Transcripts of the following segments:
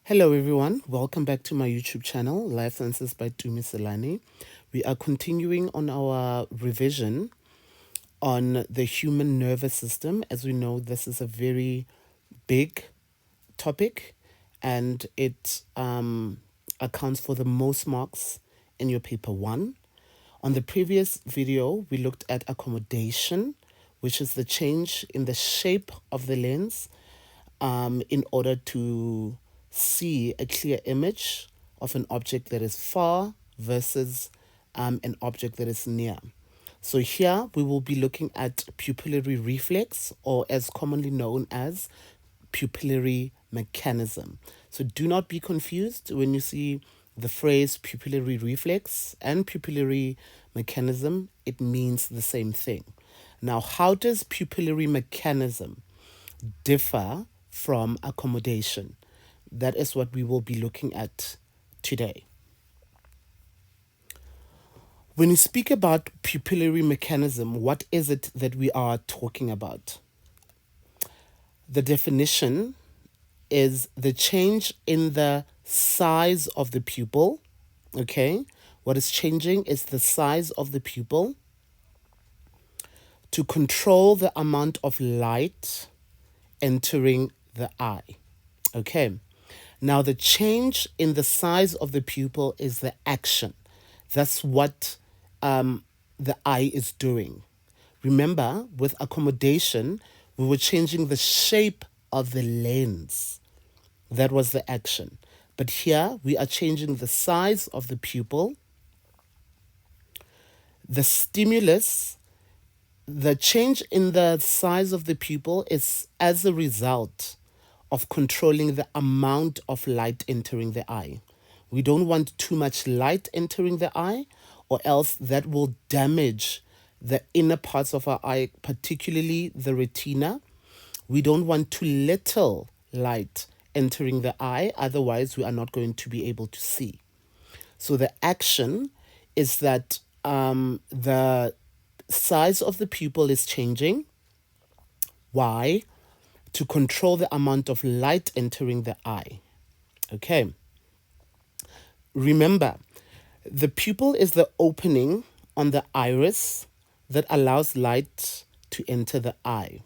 Hello everyone, welcome back to my YouTube channel, Life Sciences by Dumiselani. We are continuing on our revision on the human nervous system. As we know, this is a very big topic and it accounts for the most marks in your paper 1. On the previous video, we looked at accommodation, which is the change in the shape of the lens in order to see a clear image of an object that is far versus an object that is near. So here we will be looking at pupillary reflex, or as commonly known as pupillary mechanism. So do not be confused when you see the phrase pupillary reflex and pupillary mechanism. It means the same thing. Now, how does pupillary mechanism differ from accommodation? That is what we will be looking at today. When we speak about pupillary mechanism, what is it that we are talking about? The definition is the change in the size of the pupil. Okay, what is changing is the size of the pupil to control the amount of light entering the eye. Okay, now the change in the size of the pupil is the action. That's what the eye is doing. Remember, with accommodation, we were changing the shape of the lens. That was the action. But here, we are changing the size of the pupil. The stimulus, the change in the size of the pupil is as a result of controlling the amount of light entering the eye. We don't want too much light entering the eye, or else that will damage the inner parts of our eye, particularly the retina. We don't want too little light entering the eye, otherwise we are not going to be able to see. So the action is that the size of the pupil is changing. Why? To control the amount of light entering the eye. Okay. Remember, the pupil is the opening on the iris that allows light to enter the eye.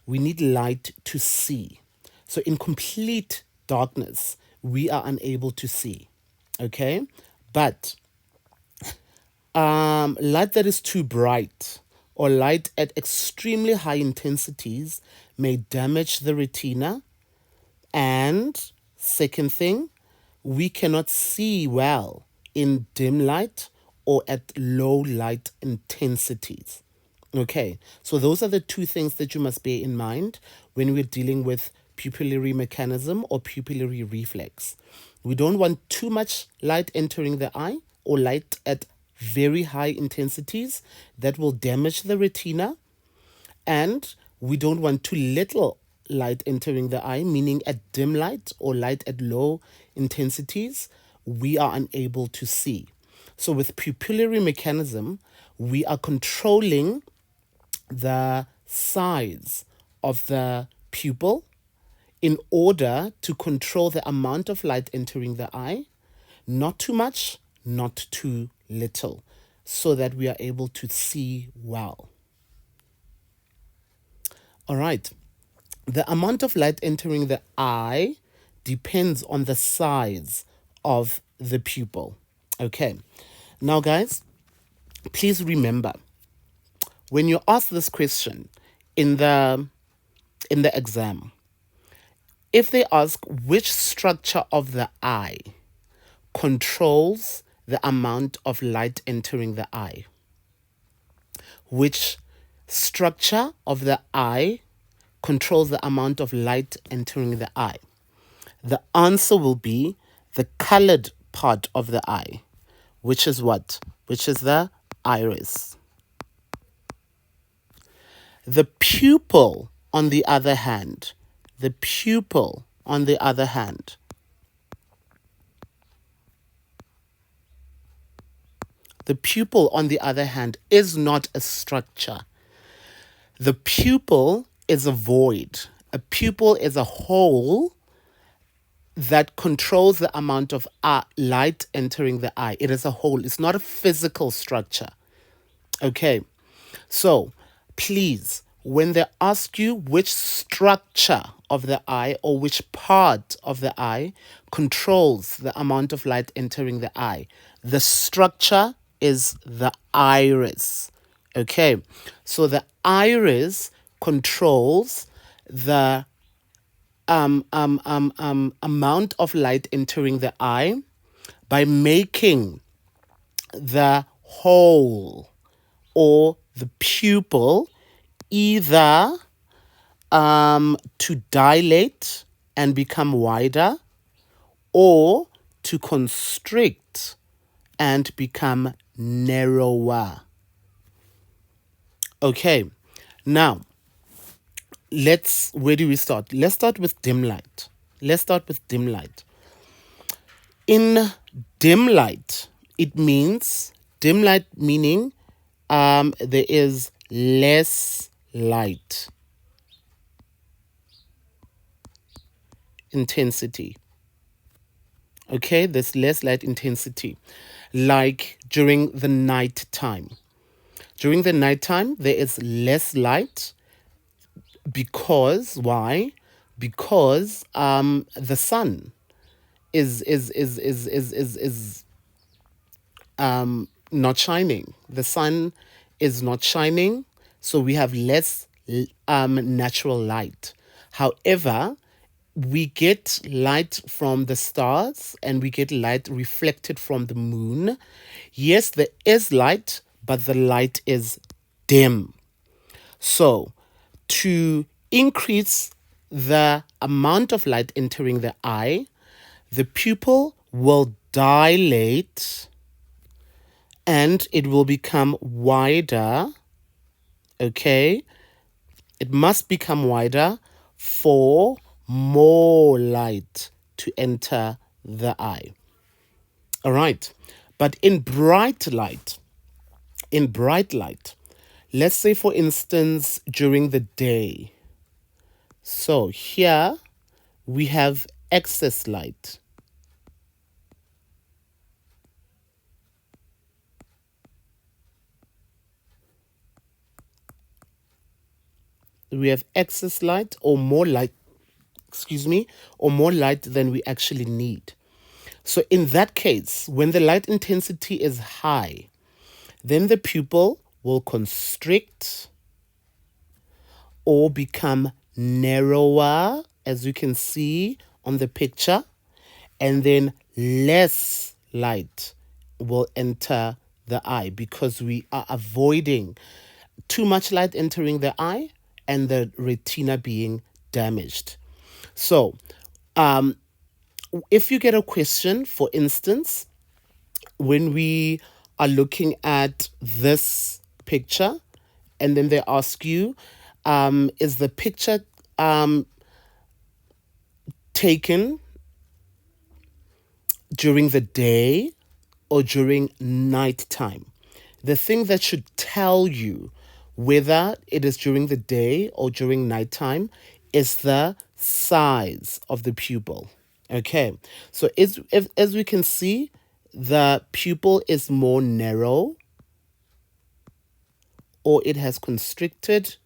We need light to see. So in complete darkness, we are unable to see. Okay? But light that is too bright or light at extremely high intensities may damage the retina. And second thing, we cannot see well in dim light or at low light intensities. Okay, so those are the two things that you must bear in mind when we're dealing with pupillary mechanism or pupillary reflex. We don't want too much light entering the eye or light at very high intensities that will damage the retina. And we don't want too little light entering the eye, meaning at dim light or light at low intensities, we are unable to see. So with pupillary mechanism, we are controlling the size of the pupil in order to control the amount of light entering the eye, not too much, not too little, so that we are able to see well. All right. The amount of light entering the eye depends on the size of the pupil. Okay. Now, guys, please remember, when you ask this question in the exam, if they ask which structure of the eye controls the amount of light entering the eye, which structure of the eye controls the amount of light entering the eye, the answer will be the colored part of the eye, which is what? Which is the iris. The pupil, on the other hand, the pupil, on the other hand, the pupil, on the other hand, is not a structure. The pupil is a void. A pupil is a hole that controls the amount of light entering the eye. It is a whole. It's not a physical structure. Okay. So please, when they ask you which structure of the eye or which part of the eye controls the amount of light entering the eye, the structure is the iris. Okay. So the iris controls the amount of light entering the eye by making the hole or the pupil either to dilate and become wider or to constrict and become narrower. Okay, now where do we start? Let's start with dim light. In dim light, dim light meaning there is less light intensity. Okay, there's less light intensity, like during the night time. During the nighttime, there is less light because why? Because the sun is not shining. The sun is not shining, so we have less natural light. However, we get light from the stars and we get light reflected from the moon. Yes, there is light, but the light is dim. So, to increase the amount of light entering the eye, the pupil will dilate and it will become wider. Okay, it must become wider for more light to enter the eye. All right, but in bright light, let's say for instance during the day. So here we have excess light. We have excess light or more light, or more light than we actually need. So in that case, when the light intensity is high, then the pupil will constrict or become narrower, as you can see on the picture, and then less light will enter the eye because we are avoiding too much light entering the eye and the retina being damaged. So, if you get a question, for instance, when we are looking at this picture, and then they ask you, is the picture taken during the day or during nighttime? The thing that should tell you whether it is during the day or during nighttime is the size of the pupil. Okay, so as we can see, the pupil is more narrow or it has constricted.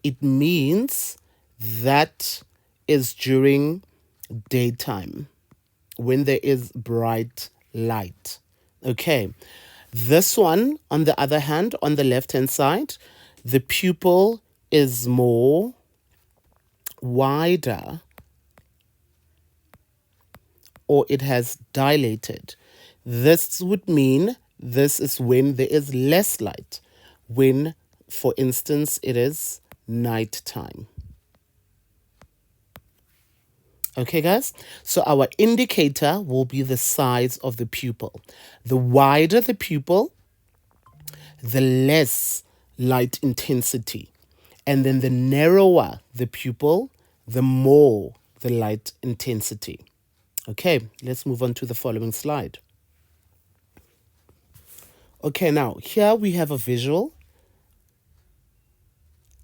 It means that is during daytime when there is bright light. Okay, this one, on the other hand, on the left-hand side, the pupil is more wider or it has dilated. This would mean this is when there is less light, when, for instance, it is nighttime. Okay, guys, so our indicator will be the size of the pupil. The wider the pupil, the less light intensity. And then the narrower the pupil, the more the light intensity. Okay, let's move on to the following slide. Okay, now here we have a visual.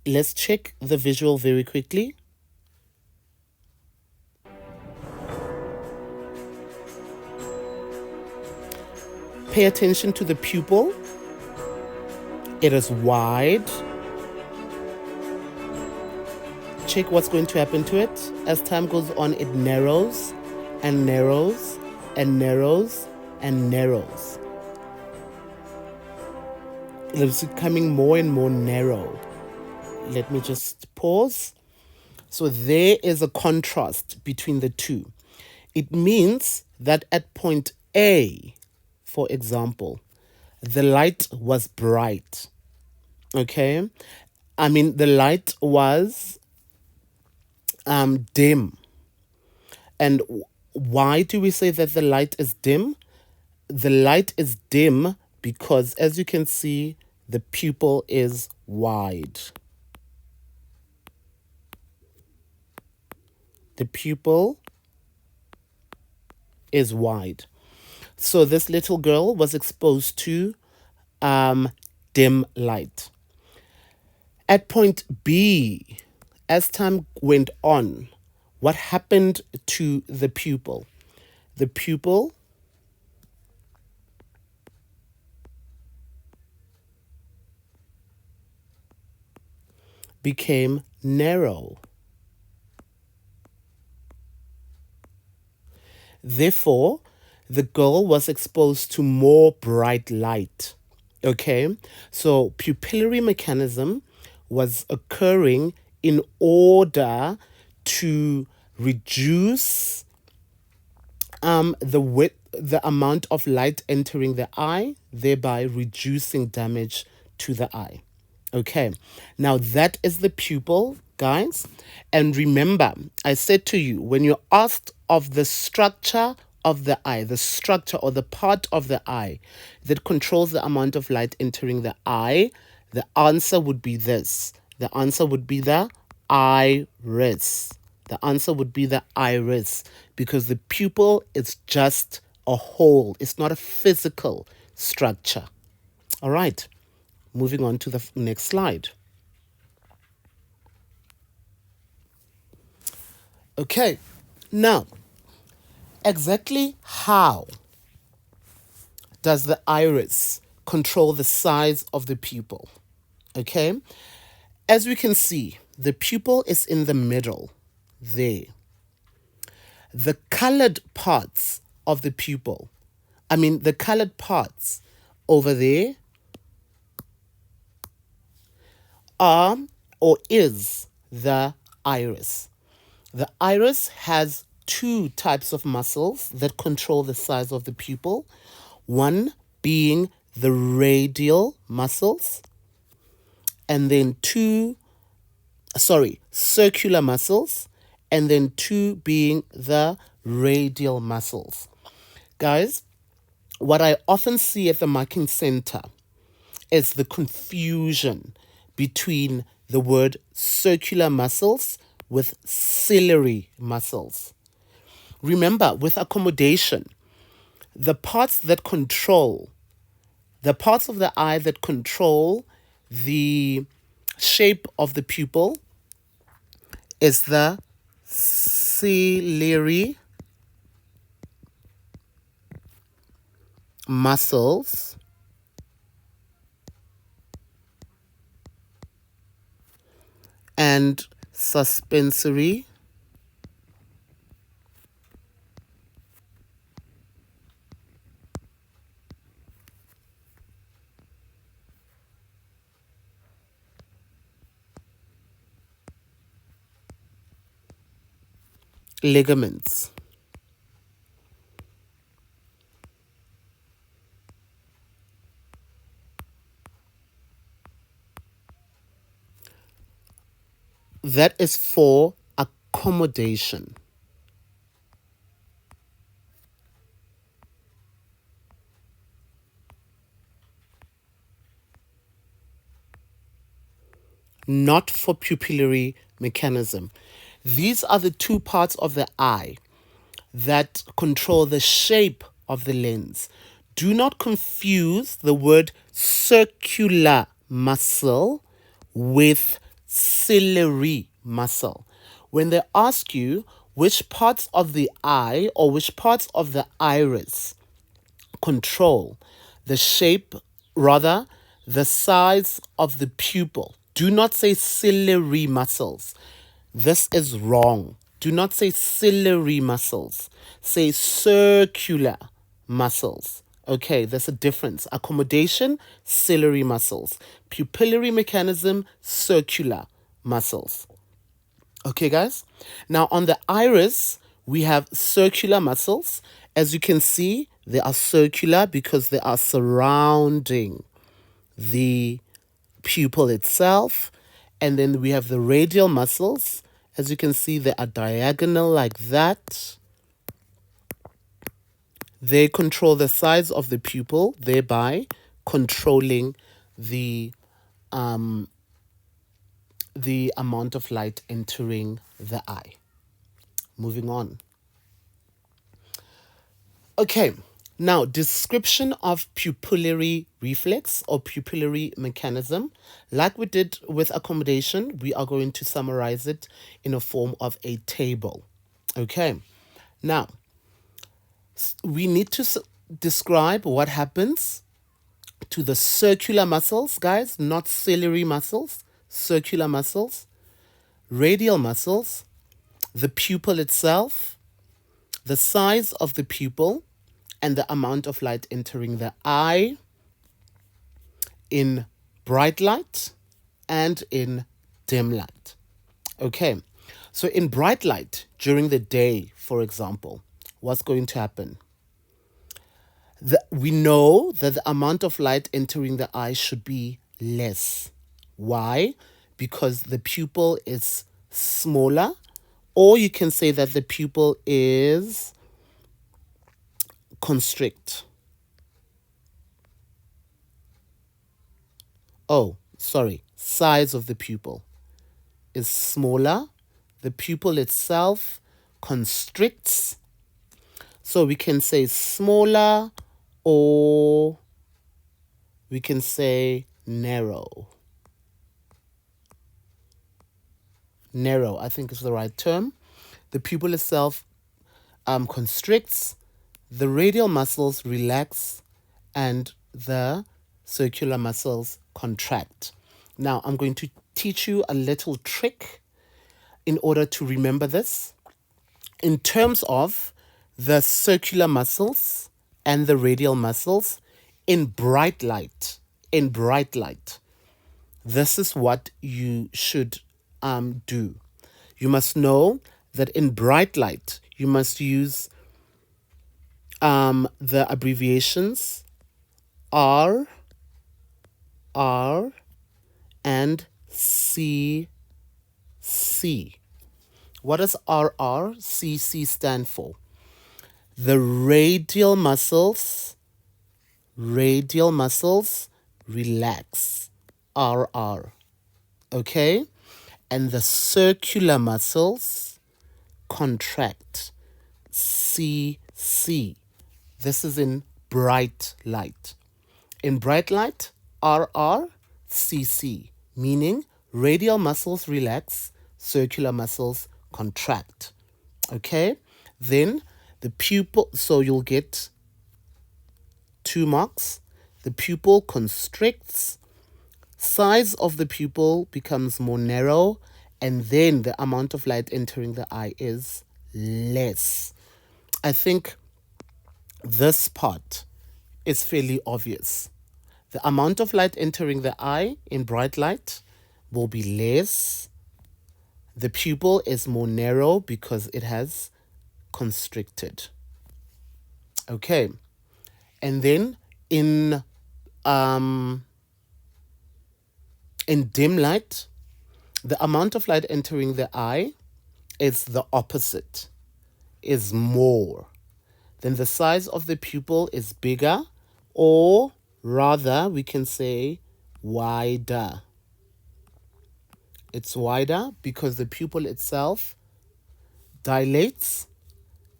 Let's check the visual very quickly. Pay attention to the pupil. It is wide. Check what's going to happen to it. As time goes on, it narrows and narrows and narrows and narrows. It's becoming more and more narrow. Let me just pause. So there is a contrast between the two. It means that at point A, for example, the light was bright. Okay? I mean, the light was dim. And why do we say that the light is dim? The light is dim because, as you can see, the pupil is wide. The pupil is wide. So this little girl was exposed to dim light. At point B, as time went on, what happened to the pupil? The pupil became narrow. Therefore, the girl was exposed to more bright light. Okay, so pupillary mechanism was occurring in order to reduce the amount of light entering the eye, thereby reducing damage to the eye. Okay, now that is the pupil, guys. And remember, I said to you, when you're asked of the structure of the eye, the structure or the part of the eye that controls the amount of light entering the eye, the answer would be this. The answer would be the iris. The answer would be the iris, because the pupil is just a whole. It's not a physical structure. All right. Moving on to the next slide. Okay, now, exactly how does the iris control the size of the pupil? Okay, as we can see, the pupil is in the middle there. The colored parts of the pupil, the colored parts over there are or is the iris. The iris has two types of muscles that control the size of the pupil. One being the radial muscles, and then circular muscles, and then two being the radial muscles. Guys, what I often see at the marking center is the confusion between the word circular muscles with ciliary muscles. Remember, with accommodation, the parts of the eye that control the shape of the pupil is the ciliary muscles and suspensory ligaments. That is for accommodation. Not for pupillary mechanism. These are the two parts of the eye that control the shape of the lens. Do not confuse the word circular muscle with ciliary muscle. When they ask you which parts of the eye or which parts of the iris control The shape, rather, the size of the pupil. Do not say ciliary muscles. This is wrong. Do not say ciliary muscles. Say circular muscles. Okay, there's a difference. Accommodation, ciliary muscles. Pupillary mechanism, circular muscles. Okay, guys. Now, on the iris, we have circular muscles. As you can see, they are circular because they are surrounding the pupil itself. And then we have the radial muscles. As you can see, they are diagonal like that. They control the size of the pupil, thereby controlling the amount of light entering the eye. Moving on. Okay, now description of pupillary reflex or pupillary mechanism. Like we did with accommodation, we are going to summarize it in a form of a table. Okay, now we need to describe what happens to the circular muscles, guys, not ciliary muscles, circular muscles, radial muscles, the pupil itself, the size of the pupil, and the amount of light entering the eye in bright light and in dim light. Okay, so in bright light during the day, for example, what's going to happen? We know that the amount of light entering the eye should be less. Why? Because the pupil is smaller, or you can say that the pupil is constrict. Oh, sorry. Size of the pupil is smaller. The pupil itself constricts. So we can say smaller, or we can say narrow. Narrow, I think, is the right term. The pupil itself constricts, the radial muscles relax, and the circular muscles contract. Now, I'm going to teach you a little trick in order to remember this. In terms of the circular muscles and the radial muscles, in bright light, this is what you should do. You must know that in bright light, you must use the abbreviations R, and C. What does RRCC stand for? The radial muscles relax. RR. Okay? And the circular muscles contract. CC. This is in bright light. In bright light, RRCC, meaning radial muscles relax, circular muscles contract. Okay? Then the pupil, so you'll get 2 marks. The pupil constricts, size of the pupil becomes more narrow, and then the amount of light entering the eye is less. I think this part is fairly obvious. The amount of light entering the eye in bright light will be less. The pupil is more narrow because it has constricted. Okay. And then in dim light, the amount of light entering the eye is the opposite, is more. Then the size of the pupil is bigger, or rather we can say wider. It's wider because the pupil itself dilates,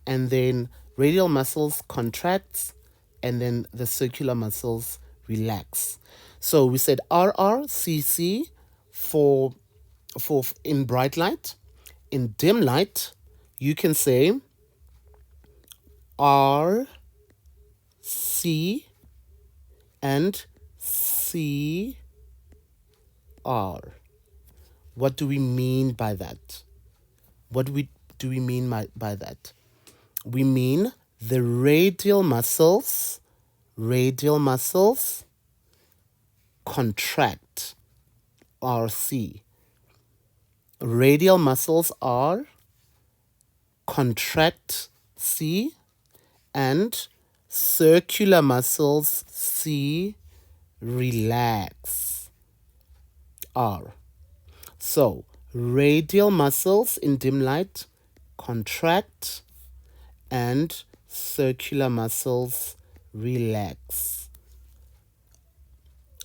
and then radial muscles contracts, and then the circular muscles relax. So we said RRCC for in bright light. In dim light, you can say RC and CR. What do we mean by that? Do we mean by that? We mean the radial muscles contract, RC. Radial muscles R, contract C, and circular muscles C, relax R. So radial muscles in dim light contract and circular muscles relax.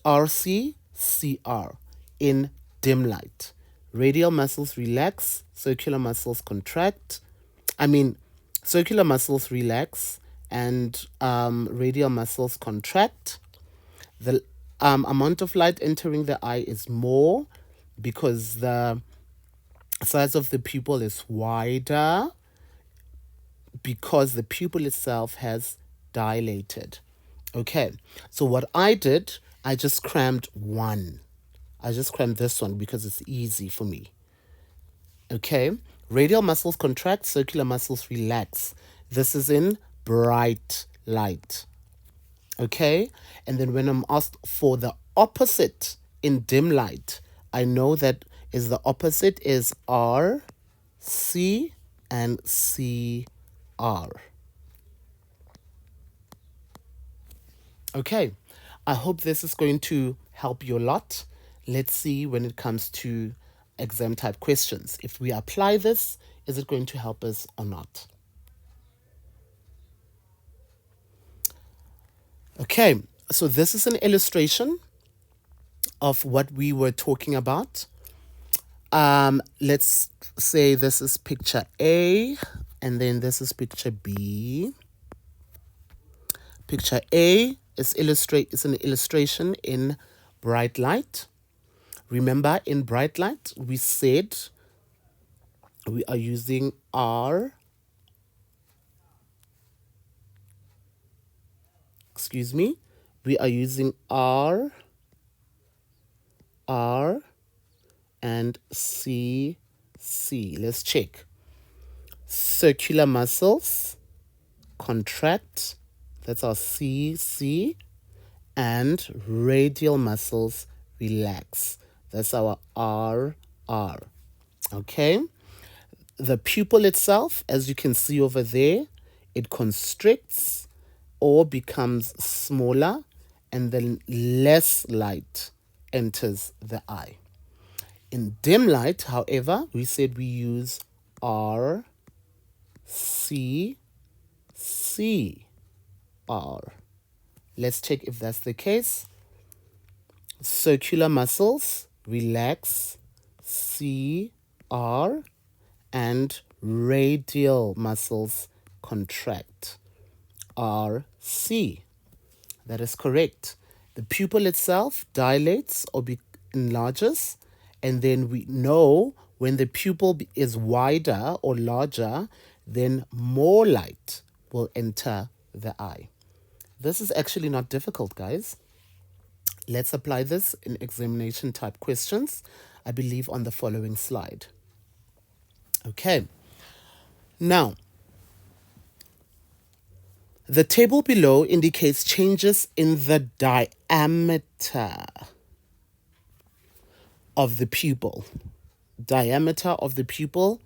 RC, CR in dim light. Radial muscles relax, circular muscles contract. Circular muscles relax and radial muscles contract. The amount of light entering the eye is more because the size of the pupil is wider, because the pupil itself has dilated. Okay, so what I did, I just crammed one. I just crammed this one because it's easy for me. Okay, radial muscles contract, circular muscles relax. This is in bright light. Okay, and then when I'm asked for the opposite in dim light, I know that is the opposite is R, C, and CR. Okay, I hope this is going to help you a lot. Let's see when it comes to exam type questions. If we apply this, is it going to help us or not? Okay, so this is an illustration of what we were talking about. Let's say this is picture A, and then this is picture B. Picture A is an illustration in bright light. Remember, in bright light, we said we are using R. Excuse me. We are using R, and C. Let's check. Circular muscles contract. That's our C. And radial muscles relax. That's our R. Okay. The pupil itself, as you can see over there, it constricts or becomes smaller, and then less light enters the eye. In dim light, however, we said we use R, C, R. Let's check if that's the case. Circular muscles relax, CR, and radial muscles contract, RC. That is correct. The pupil itself dilates or enlarges, and then we know when the pupil is wider or larger, then more light will enter the eye. This is actually not difficult, guys. Let's apply this in examination type questions, I believe on the following slide. Okay. Now, the table below indicates changes in the diameter of the pupil. Diameter of the pupil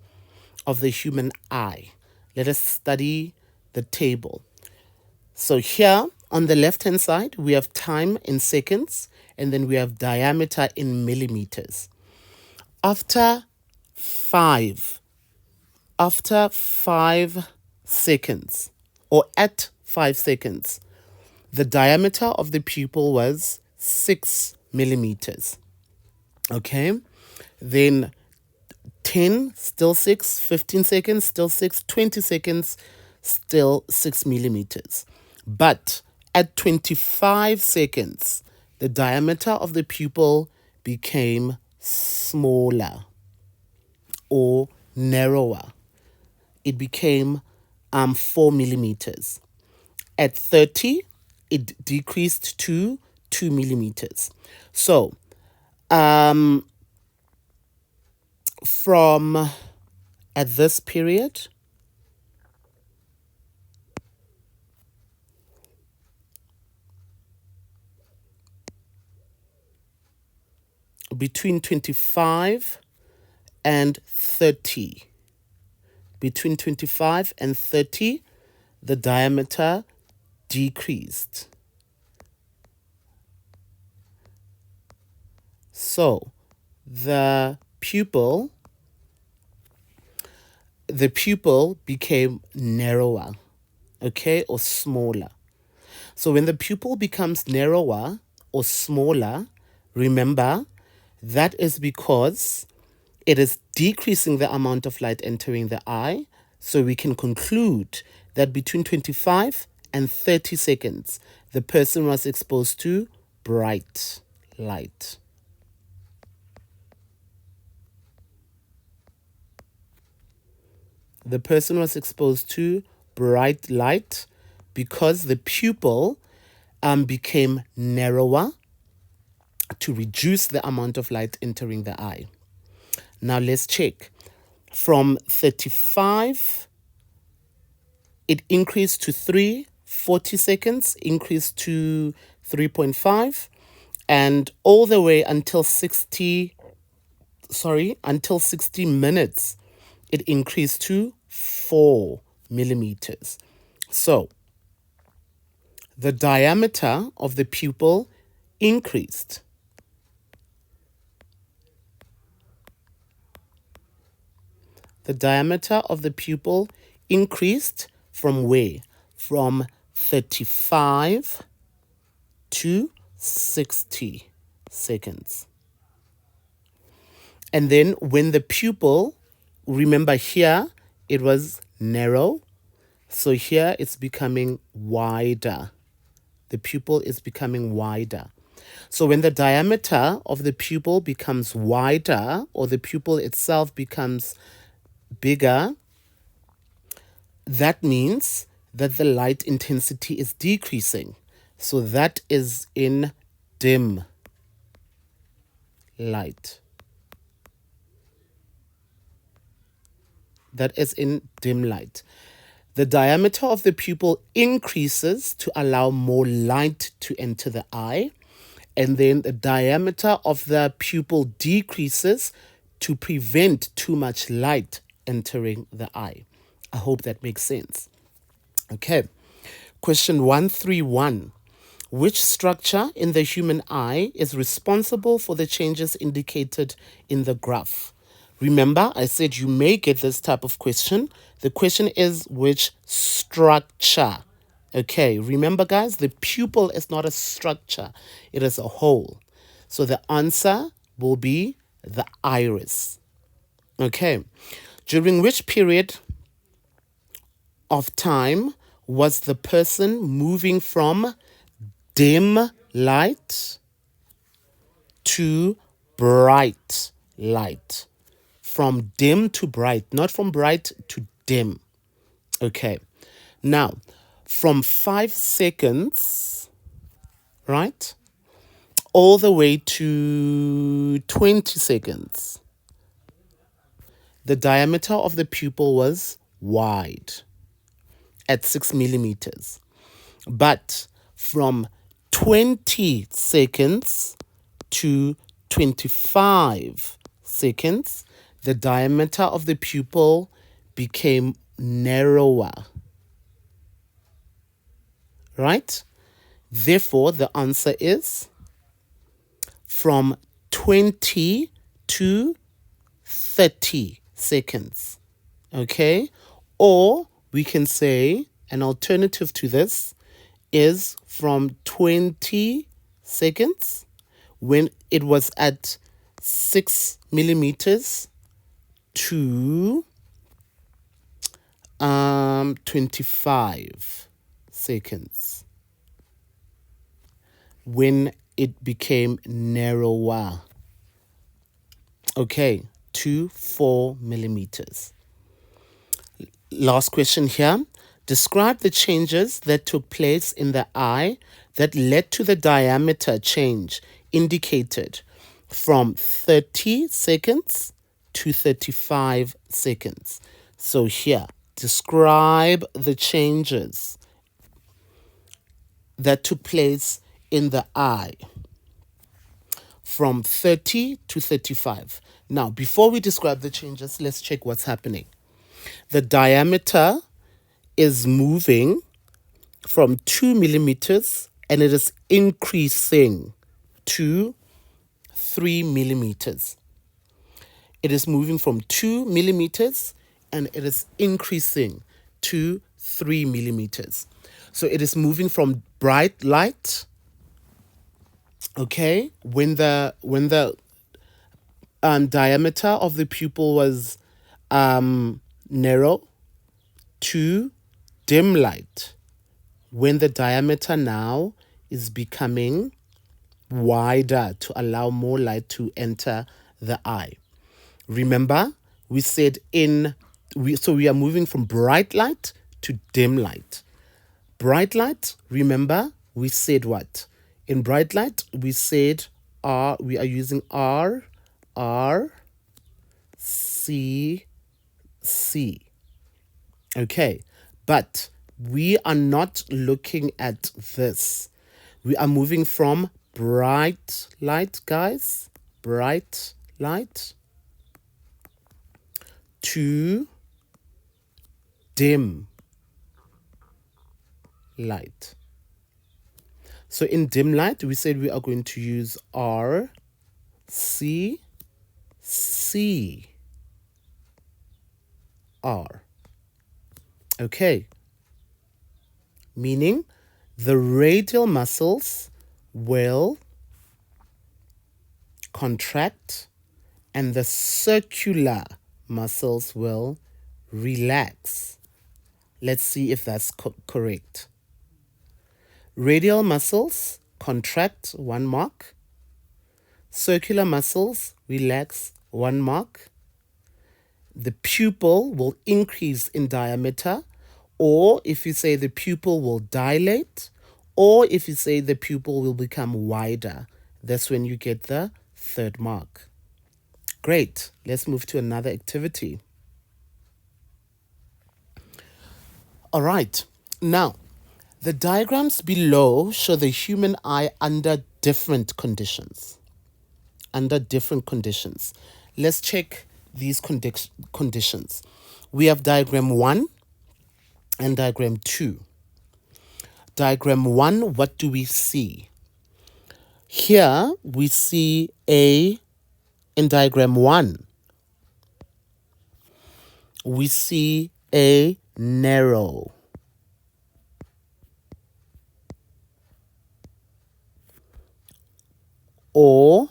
of the human eye. Let us study the table. So here on the left-hand side, we have time in seconds, and then we have diameter in millimeters. After 5 seconds, or at 5 seconds, the diameter of the pupil was 6 millimeters. Okay, then 10, still 6, 15 seconds, still 6, 20 seconds, still 6 millimeters. But at 25 seconds, the diameter of the pupil became smaller or narrower. It became 4 millimeters. At 30, it decreased to 2 millimeters. So from at this period, between 25 and 30, between 25 and 30, the diameter decreased. So the pupil became narrower, okay, or smaller. So when the pupil becomes narrower or smaller, remember, that is because it is decreasing the amount of light entering the eye. So we can conclude that between 25 and 30 seconds, the person was exposed to bright light. The person was exposed to bright light because the pupil became narrower to reduce the amount of light entering the eye. Now let's check. From 35, it increased to 3, 40 seconds, increased to 3.5, and all the way until 60 minutes, it increased to 4 millimeters. So the diameter of the pupil increased. The diameter of the pupil increased from where? From 35 to 60 seconds. And then when the pupil, remember here, it was narrow. So here it's becoming wider. The pupil is becoming wider. So when the diameter of the pupil becomes wider, or the pupil itself becomes bigger, that means that the light intensity is decreasing. So that is in dim light. That is in dim light. The diameter of the pupil increases to allow more light to enter the eye. And then the diameter of the pupil decreases to prevent too much light entering the eye. I hope that makes sense. Okay. Question 131. Which structure in the human eye is responsible for the changes indicated in the graph? Remember, I said you may get this type of question. The question is which structure? Okay, remember guys, the pupil is not a structure. It is a whole. So the answer will be the iris. Okay, during which period of time was the person moving from dim light to bright light? From dim to bright, not from bright to dim. Okay, now from 5 seconds, right, all the way to 20 seconds, the diameter of the pupil was wide at 6 millimeters. But from 20 seconds to 25 seconds, the diameter of the pupil became narrower. Right? Therefore, the answer is from 20 to 30 seconds. Okay? Or we can say an alternative to this is from 20 seconds when it was at 6 millimeters to 25 seconds when it became narrower. Okay, to 4 millimeters. Last question here. Describe the changes that took place in the eye that led to the diameter change indicated from 30 seconds to 35 seconds. So here, describe the changes that took place in the eye from 30 to 35. Now, before we describe the changes, let's check what's happening. The diameter is moving from 2 millimeters and it is increasing to 3 millimeters. It is moving from 2 millimeters and it is increasing to 3 millimeters. So it is moving from bright light, okay, when the diameter of the pupil was narrow, to dim light when the diameter now is becoming wider to allow more light to enter the eye. Remember, we said so we are moving from bright light to dim light. Bright light, remember, we said what? In bright light, we said we are using R, C, C. Okay, but we are not looking at this. We are moving from bright light, guys, bright light, to dim light. So in dim light, we said we are going to use R, C, C, R. Okay. Meaning the radial muscles will contract and the circular muscles will relax. Let's see if that's correct. Radial muscles contract, 1 mark. Circular muscles relax, 1 mark. The pupil will increase in diameter, or if you say the pupil will dilate, or if you say the pupil will become wider, that's when you get the 3rd mark. Great. Let's move to another activity. All right. Now, the diagrams below show the human eye under different conditions. Let's check these conditions. We have diagram 1 and diagram 2. Diagram 1, what do we see? Here we see in diagram 1, we see a narrow, or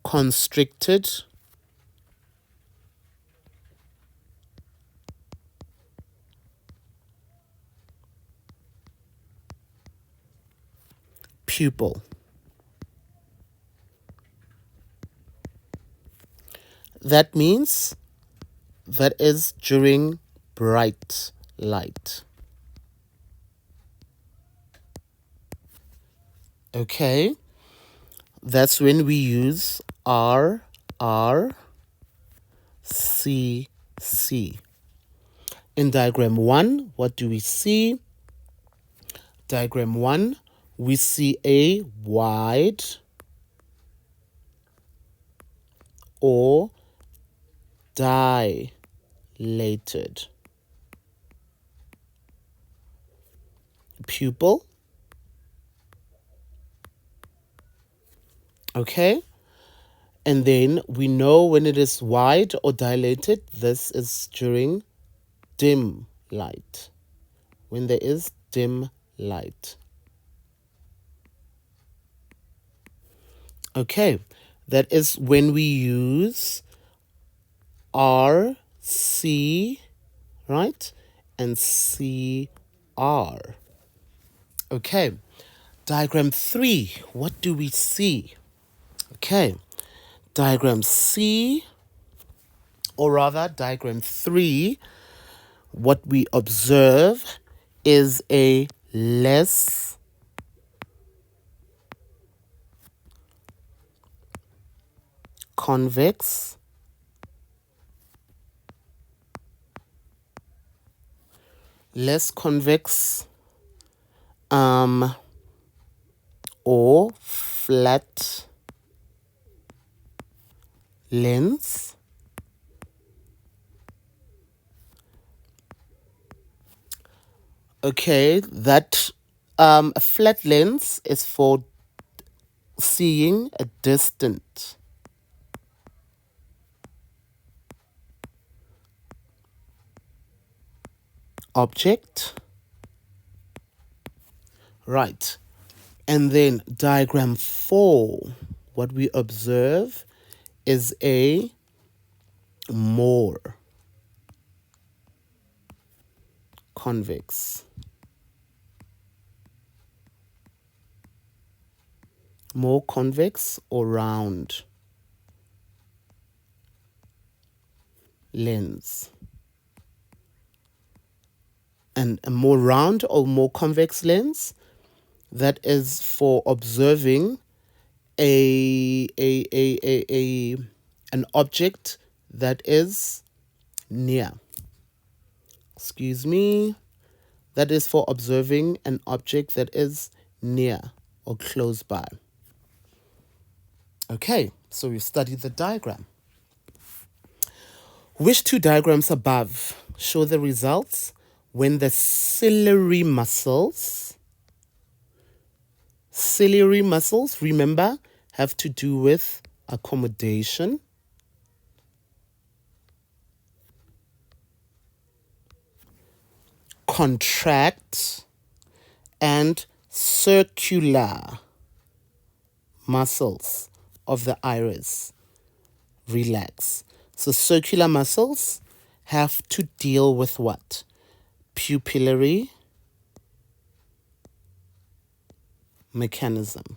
constricted pupil. That means that is during bright light. Okay, that's when we use R, C, C. In diagram 1, what do we see? Diagram 1, we see a wide or dilated pupil. Okay, and then we know when it is wide or dilated, this is during dim light, when there is dim light. Okay, that is when we use R, C, right, and C, R. Okay, diagram 3, what do we see? Okay, diagram C, or rather diagram 3, what we observe is a less convex or flat lens. Okay, that a flat lens is for seeing a distant object. Right. And then diagram 4, what we observe is a more convex. More convex or round lens. And a more round or more convex lens, that is for observing an object that is near. Excuse me. That is for observing an object that is near or close by. Okay, so we've studied the diagram. Which two diagrams above show the results when the ciliary muscles, remember, have to do with accommodation, contract, and circular muscles of the iris relax. So circular muscles have to deal with what? Pupillary mechanism.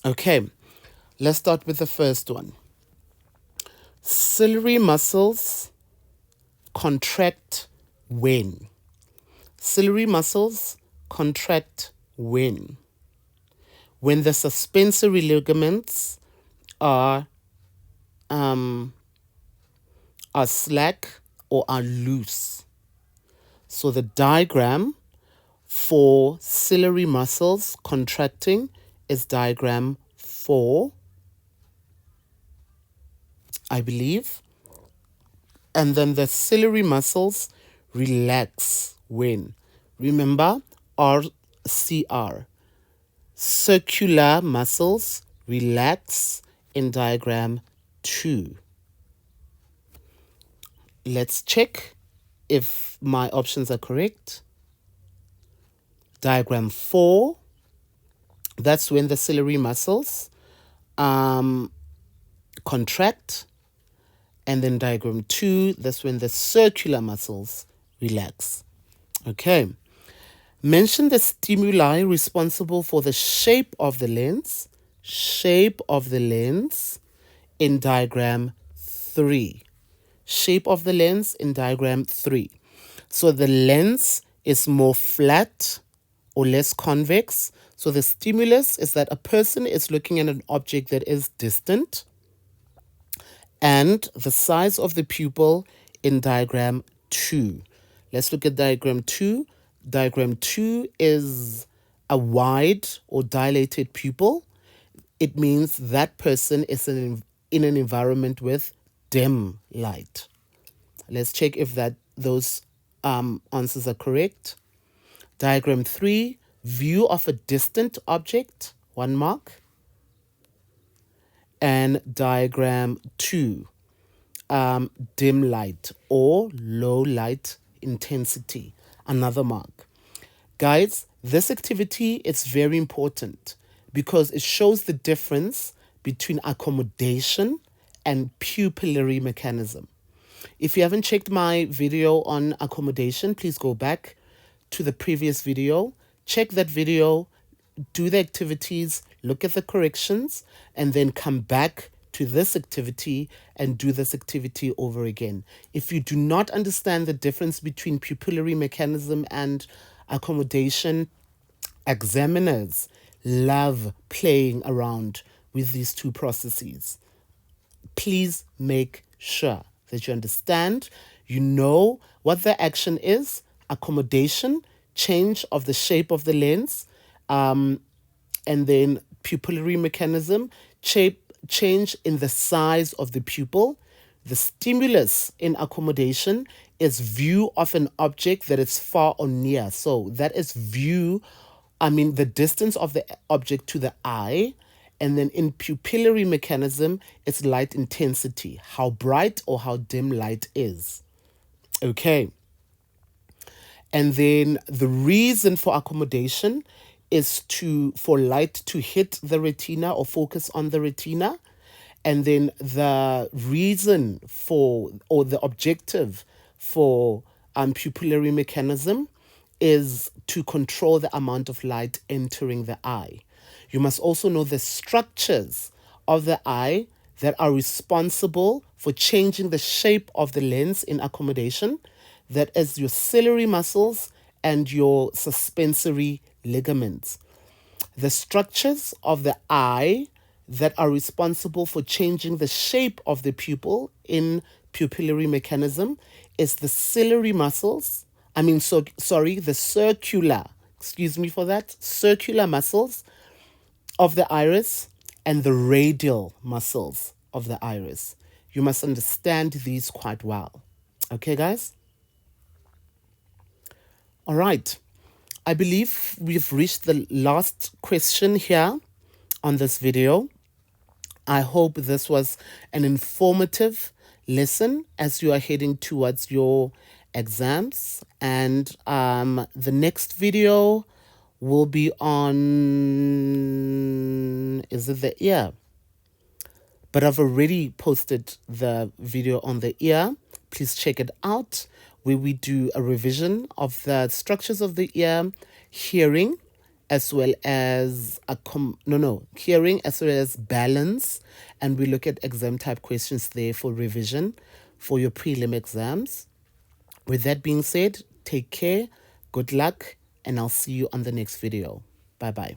Okay, let's start with the first one. Ciliary muscles contract when? Ciliary muscles contract when? When the suspensory ligaments are slack or are loose. So the diagram for ciliary muscles contracting is diagram 4, I believe. And then the ciliary muscles relax when? Remember, RCR. Circular muscles relax in diagram 2. Let's check if my options are correct. Diagram 4, that's when the ciliary muscles contract. And then diagram 2, that's when the circular muscles relax. Okay. Mention the stimuli responsible for the shape of the lens. Shape of the lens in diagram 3. Shape of the lens in diagram 3. So the lens is more flat or less convex. So the stimulus is that a person is looking at an object that is distant. And the size of the pupil in diagram 2. Let's look at diagram 2. Diagram 2 is a wide or dilated pupil. It means that person is in an environment with dim light. Let's check if those answers are correct. Diagram 3, view of a distant object, 1 mark. And diagram 2, dim light or low light intensity, another mark. Guys, this activity is very important because it shows the difference between accommodation and pupillary mechanism. If you haven't checked my video on accommodation, please go back to the previous video. Check that video do the activities, look at the corrections, and then come back to this activity and do this activity over again. If you do not understand the difference between pupillary mechanism and accommodation, examiners love playing around with these two processes. Please make sure that you understand, you know what the action is: accommodation, change of the shape of the lens, and then pupillary mechanism, change in the size of the pupil. The stimulus in accommodation is view of an object that is far or near. So that is the distance of the object to the eye. And then in pupillary mechanism, it's light intensity, how bright or how dim light is. Okay. And then the reason for accommodation is for light to hit the retina or focus on the retina. And then the reason for, or the objective for pupillary mechanism is to control the amount of light entering the eye. You must also know the structures of the eye that are responsible for changing the shape of the lens in accommodation. That is your ciliary muscles and your suspensory ligaments. The structures of the eye that are responsible for changing the shape of the pupil in pupillary mechanism is the ciliary muscles. The circular muscles of the iris and the radial muscles of the iris. You must understand these quite well. Okay, guys? All right. I believe we've reached the last question here on this video. I hope this was an informative lesson as you are heading towards your exams. And the next video will be on, is it the ear? But I've already posted the video on the ear. Please check it out, where we do a revision of the structures of the ear, hearing, as well as hearing as well as balance, and we look at exam type questions there for revision for your prelim exams. With that being said, take care, good luck, and I'll see you on the next video. Bye bye.